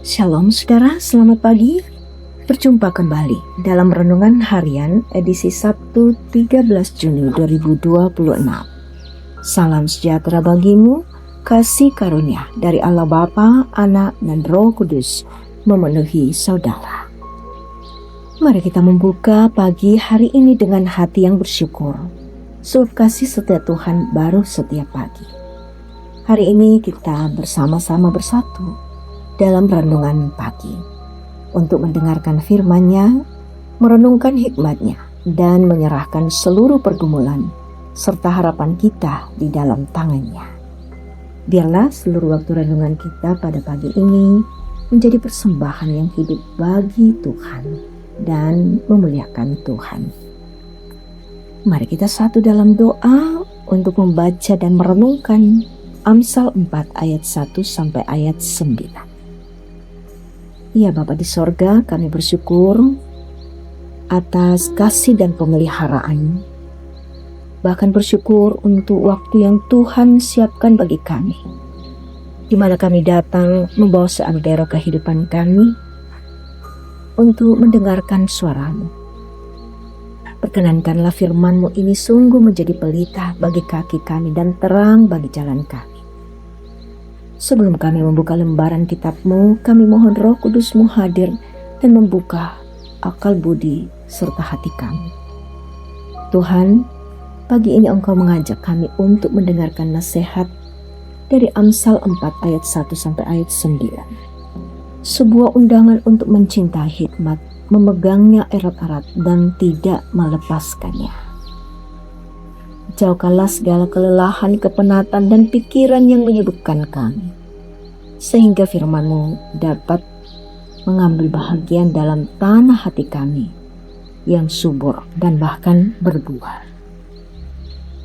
Shalom saudara, selamat pagi. Berjumpa kembali dalam Renungan Harian edisi Sabtu 13 Juni 2026. Salam sejahtera bagimu, kasih karunia dari Allah Bapa, Anak, dan Roh Kudus memenuhi saudara. Mari kita membuka pagi hari ini dengan hati yang bersyukur, sebab kasih setia Tuhan baru setiap pagi. Hari ini kita bersama-sama bersatu dalam renungan pagi untuk mendengarkan firman-Nya, merenungkan hikmat-Nya, dan menyerahkan seluruh pergumulan serta harapan kita di dalam tangan-Nya. Biarlah seluruh waktu renungan kita pada pagi ini menjadi persembahan yang hidup bagi Tuhan dan memuliakan Tuhan. Mari kita satu dalam doa untuk membaca dan merenungkan Amsal 4 ayat 1 sampai ayat 9. Ya Bapa di sorga, kami bersyukur atas kasih dan pemeliharaan. Bahkan bersyukur untuk waktu yang Tuhan siapkan bagi kami, di mana kami datang membawa seantero kehidupan kami untuk mendengarkan suara-Mu. Perkenankanlah firman-Mu ini sungguh menjadi pelita bagi kaki kami dan terang bagi jalan kami. Sebelum kami membuka lembaran kitab-Mu, kami mohon Roh Kudus-Mu hadir dan membuka akal budi serta hati kami. Tuhan, pagi ini Engkau mengajak kami untuk mendengarkan nasihat dari Amsal 4 ayat 1 sampai ayat 9. Sebuah undangan untuk mencintai hikmat, memegangnya erat-erat dan tidak melepaskannya. Jauhkanlah segala kelelahan, kepenatan, dan pikiran yang menyibukkan kami, sehingga firman-Mu dapat mengambil bahagian dalam tanah hati kami yang subur dan bahkan berbuah.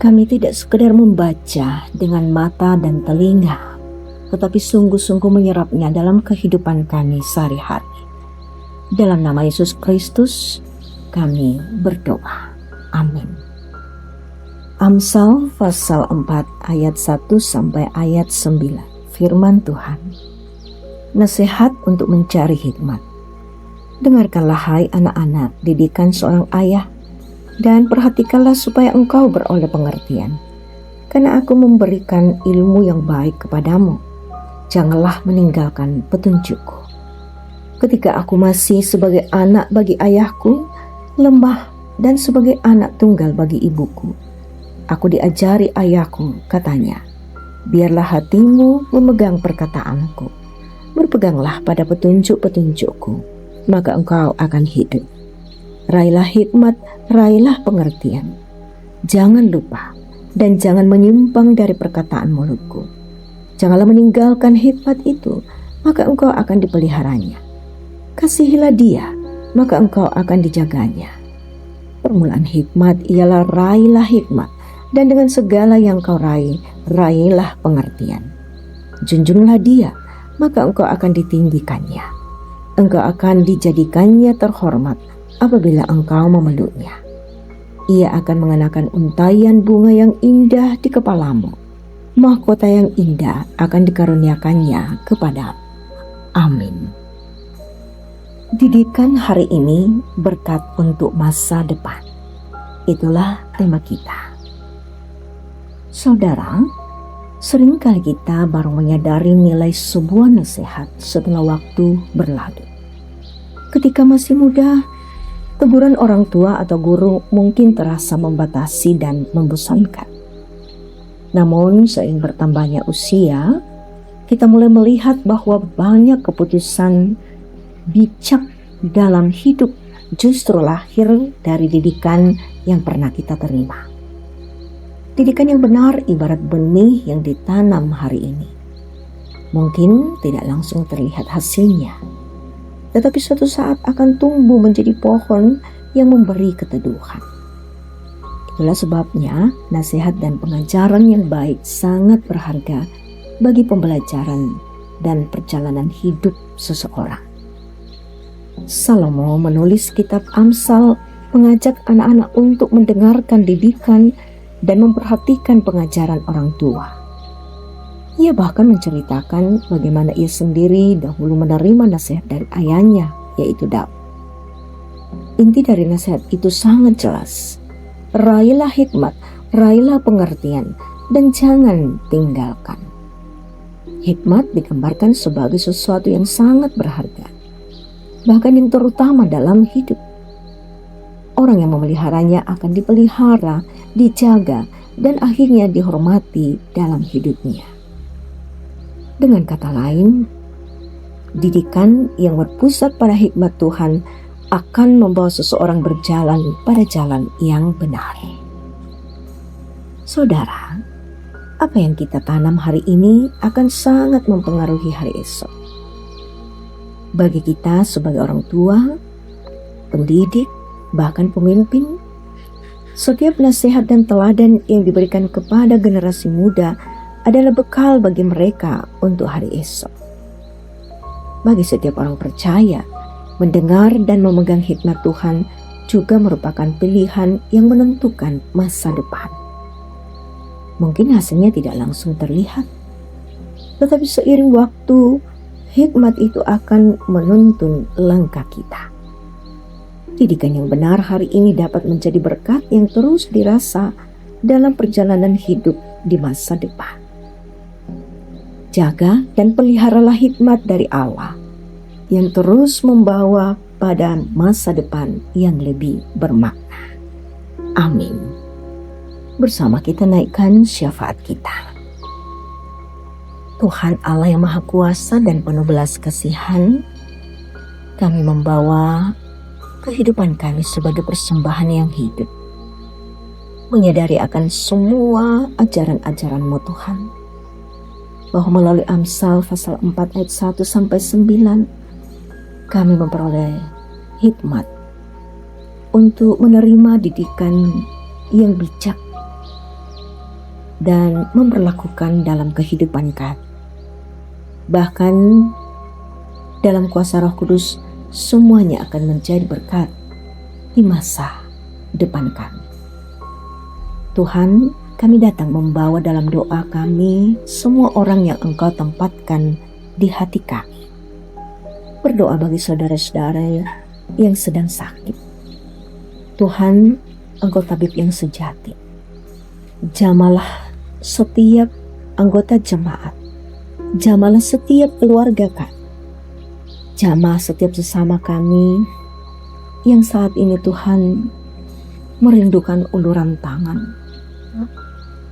Kami tidak sekedar membaca dengan mata dan telinga, tetapi sungguh-sungguh menyerapnya dalam kehidupan kami sehari-hari. Dalam nama Yesus Kristus kami berdoa. Amin. Amsal pasal 4 ayat 1 sampai ayat 9. Firman Tuhan. Nasihat untuk mencari hikmat. Dengarkanlah hai anak-anak didikan seorang ayah, dan perhatikanlah supaya engkau beroleh pengertian. Karena aku memberikan ilmu yang baik kepadamu. Janganlah meninggalkan petunjukku. Ketika aku masih sebagai anak bagi ayahku, lemah dan sebagai anak tunggal bagi ibuku, aku diajari ayahku, katanya, biarlah hatimu memegang perkataanku. Berpeganglah pada petunjuk-petunjukku, maka engkau akan hidup. Raihlah hikmat, raihlah pengertian. Jangan lupa dan jangan menyimpang dari perkataan mulutku. Janganlah meninggalkan hikmat itu, maka engkau akan dipeliharanya. Kasihilah dia, maka engkau akan dijaganya. Permulaan hikmat ialah raihlah hikmat, dan dengan segala yang kau raih, raihlah pengertian. Junjunglah dia, maka engkau akan ditinggikannya. Engkau akan dijadikannya terhormat apabila engkau memeluknya. Ia akan mengenakan untaian bunga yang indah di kepalamu. Mahkota yang indah akan dikaruniakannya kepadamu. Amin. Didikan hari ini berkat untuk masa depan. Itulah tema kita. Saudara, seringkali kita baru menyadari nilai sebuah nasihat setelah waktu berlalu. Ketika masih muda, teguran orang tua atau guru mungkin terasa membatasi dan membosankan. Namun seiring bertambahnya usia, kita mulai melihat bahwa banyak keputusan bijak dalam hidup justru lahir dari didikan yang pernah kita terima. Didikan yang benar ibarat benih yang ditanam hari ini. Mungkin tidak langsung terlihat hasilnya, tetapi suatu saat akan tumbuh menjadi pohon yang memberi keteduhan. Itulah sebabnya nasihat dan pengajaran yang baik sangat berharga bagi pembelajaran dan perjalanan hidup seseorang. Salomo menulis kitab Amsal mengajak anak-anak untuk mendengarkan didikan dan memperhatikan pengajaran orang tua. Ia bahkan menceritakan bagaimana ia sendiri dahulu menerima nasihat dari ayahnya, yaitu Daud. Inti dari nasihat itu sangat jelas. Raihlah hikmat, raihlah pengertian, dan jangan tinggalkan. Hikmat digambarkan sebagai sesuatu yang sangat berharga, bahkan yang terutama dalam hidup. Orang yang memeliharanya akan dipelihara, dijaga, dan akhirnya dihormati dalam hidupnya. Dengan kata lain, didikan yang berpusat pada hikmat Tuhan akan membawa seseorang berjalan pada jalan yang benar. Saudara, apa yang kita tanam hari ini akan sangat mempengaruhi hari esok. Bagi kita sebagai orang tua, pendidik, bahkan pemimpin, setiap nasihat dan teladan yang diberikan kepada generasi muda adalah bekal bagi mereka untuk hari esok. Bagi setiap orang percaya, mendengar dan memegang hikmat Tuhan juga merupakan pilihan yang menentukan masa depan. Mungkin hasilnya tidak langsung terlihat, tetapi seiring waktu, hikmat itu akan menuntun langkah kita. Didikan yang benar hari ini dapat menjadi berkat yang terus dirasa dalam perjalanan hidup di masa depan. Jaga dan peliharalah hikmat dari Allah yang terus membawa pada masa depan yang lebih bermakna. Amin. Bersama kita naikkan syafaat kita. Tuhan Allah yang Maha Kuasa dan penuh belas kasihan, kami membawa kehidupan kami sebagai persembahan yang hidup, menyadari akan semua ajaran-ajaran-Mu Tuhan, bahwa melalui Amsal pasal 4 ayat 1 sampai 9 kami memperoleh hikmat untuk menerima didikan yang bijak dan memperlakukan dalam kehidupan kami. Bahkan dalam kuasa Roh Kudus semuanya akan menjadi berkat di masa depan kami. Tuhan, kami datang membawa dalam doa kami semua orang yang Engkau tempatkan di hati kami. Berdoa bagi saudara-saudara yang sedang sakit. Tuhan, Engkau tabib yang sejati. Jamalah setiap anggota jemaat. Jamalah setiap keluarga kami. Jamah setiap sesama kami yang saat ini Tuhan merindukan uluran tangan.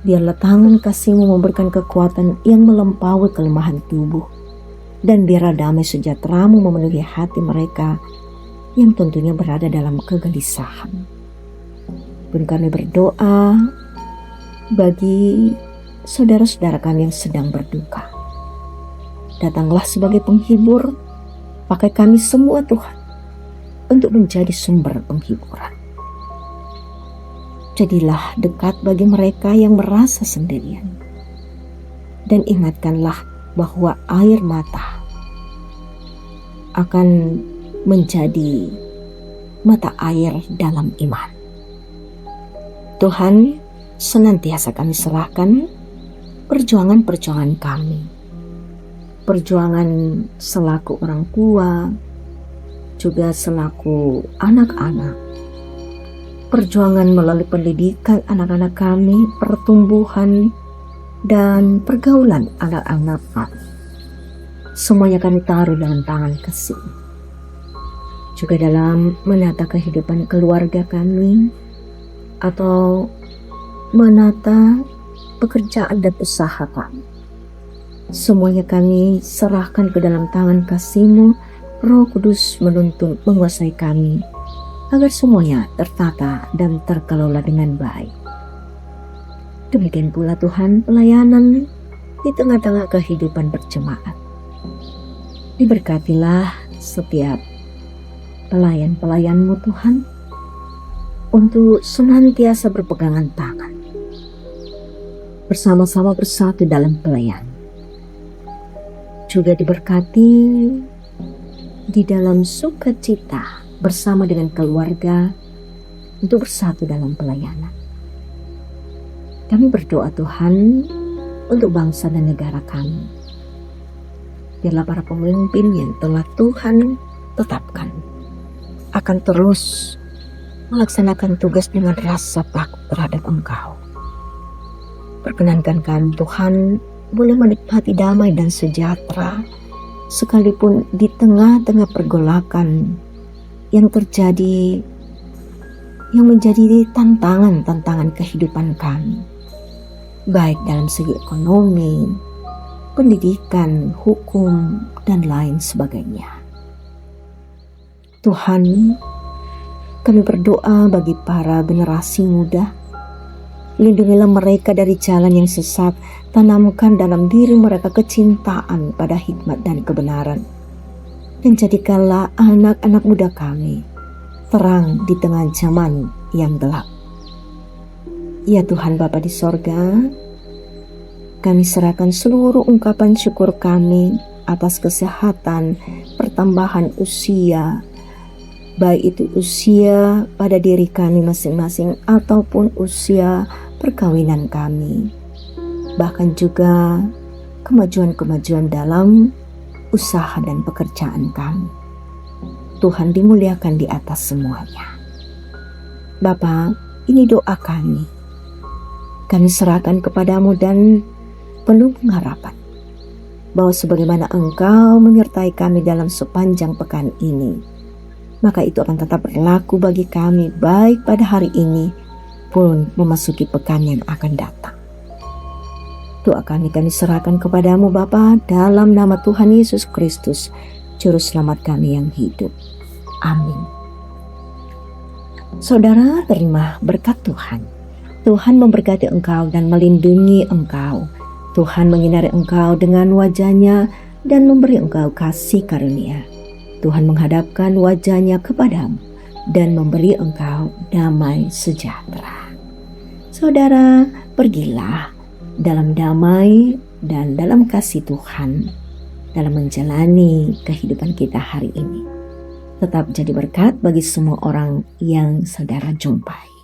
Biarlah tangan kasih-Mu memberikan kekuatan yang melampaui kelemahan tubuh, dan biarlah damai sejahtera-Mu memenuhi hati mereka yang tentunya berada dalam kegelisahan. Pun kami berdoa bagi saudara-saudara kami yang sedang berduka. Datanglah sebagai penghibur, pakai kami semua Tuhan untuk menjadi sumber penghiburan. Jadilah dekat bagi mereka yang merasa sendirian. Dan ingatkanlah bahwa air mata akan menjadi mata air dalam iman. Tuhan, senantiasa kami serahkan perjuangan-perjuangan kami. Perjuangan selaku orang tua, juga selaku anak-anak. Perjuangan melalui pendidikan anak-anak kami, pertumbuhan, dan pergaulan anak-anak kami. Semuanya kami taruh dalam tangan kasih. Juga dalam menata kehidupan keluarga kami, atau menata pekerjaan dan usaha kami. Semuanya kami serahkan ke dalam tangan kasih-Mu. Roh Kudus menuntun menguasai kami, agar semuanya tertata dan terkelola dengan baik. Demikian pula Tuhan, pelayanan di tengah-tengah kehidupan berjemaat. Diberkatilah setiap pelayan-pelayan-Mu Tuhan, untuk senantiasa berpegangan tangan, bersama-sama bersatu dalam pelayan. Juga diberkati di dalam sukacita bersama dengan keluarga untuk bersatu dalam pelayanan. Kami berdoa Tuhan, untuk bangsa dan negara kami. Biarlah para pemimpin yang telah Tuhan tetapkan akan terus melaksanakan tugas dengan rasa takut terhadap Engkau. Perkenankan kami Tuhan boleh menikmati damai dan sejahtera sekalipun di tengah-tengah pergolakan yang terjadi, yang menjadi tantangan kehidupan kami, baik dalam segi ekonomi, pendidikan, hukum, dan lain sebagainya. Tuhan, kami berdoa bagi para generasi muda. Lindungilah mereka dari jalan yang sesat, tanamkan dalam diri mereka kecintaan pada hikmat dan kebenaran. Dan jadikanlah anak-anak muda kami terang di tengah zaman yang gelap. Ya Tuhan Bapa di sorga, kami serahkan seluruh ungkapan syukur kami atas kesehatan, pertambahan usia, baik itu usia pada diri kami masing-masing ataupun usia perkawinan kami, bahkan juga kemajuan-kemajuan dalam usaha dan pekerjaan kami. Tuhan dimuliakan di atas semuanya. Bapa, ini doa kami. Kami serahkan kepadamu dan penuh pengharapan bahwa sebagaimana Engkau menyertai kami dalam sepanjang pekan ini, maka itu akan tetap berlaku bagi kami baik pada hari ini pun memasuki pekan yang akan datang. Doa kami serahkan kepadamu Bapa dalam nama Tuhan Yesus Kristus, Juru Selamat kami yang hidup. Amin. Saudara, terima berkat Tuhan. Tuhan memberkati engkau dan melindungi engkau. Tuhan menyinari engkau dengan wajah-Nya dan memberi engkau kasih karunia. Tuhan menghadapkan wajah-Nya kepadamu dan memberi engkau damai sejahtera. Saudara, pergilah dalam damai dan dalam kasih Tuhan dalam menjalani kehidupan kita hari ini. Tetap jadi berkat bagi semua orang yang saudara jumpai.